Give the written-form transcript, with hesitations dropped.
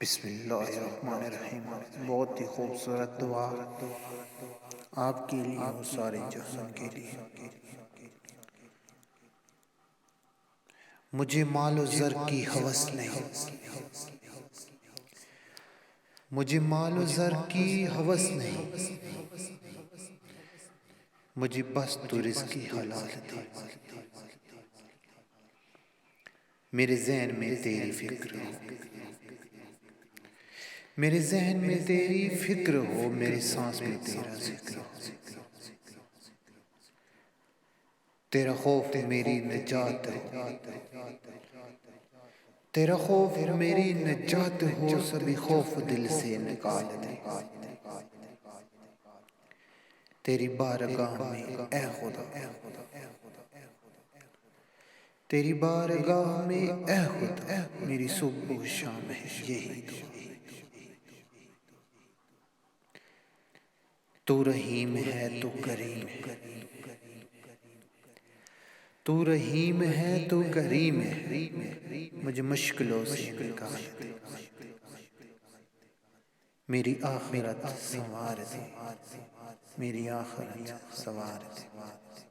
بسم اللہ الرحمن الرحیم۔ بہت ہی خوبصورت دعا آپ کے لیے اور سارے جہان کے لیے۔ مجھے مال و زر کی ہوس نہیں، مجھے مال و زر کی ہوس نہیں، مجھے بس تو رزق کی حلال دے۔ میرے ذہن میں تیری فکر ہو، میرے ذہن میں تیری فکر ہو، میری سانس میں تیرا ذکر ہو۔ تیرا خوف میری نجات ہو، تیرا خوف میری نجات ہو، سبھی خوف دل سے نکال دے۔ تیری بارگاہ میں اے خدا، تیری بارگاہ میں اے خدا، میری صبح و شام ہے یہی دعا۔ تو رحیم ہے تو کریم ہے، تو رحیم ہے تو کریم ہے، مجھے مشکلوں سے نکال دے۔ میری آخرت سنوار دے، میری آخرت سنوار دے۔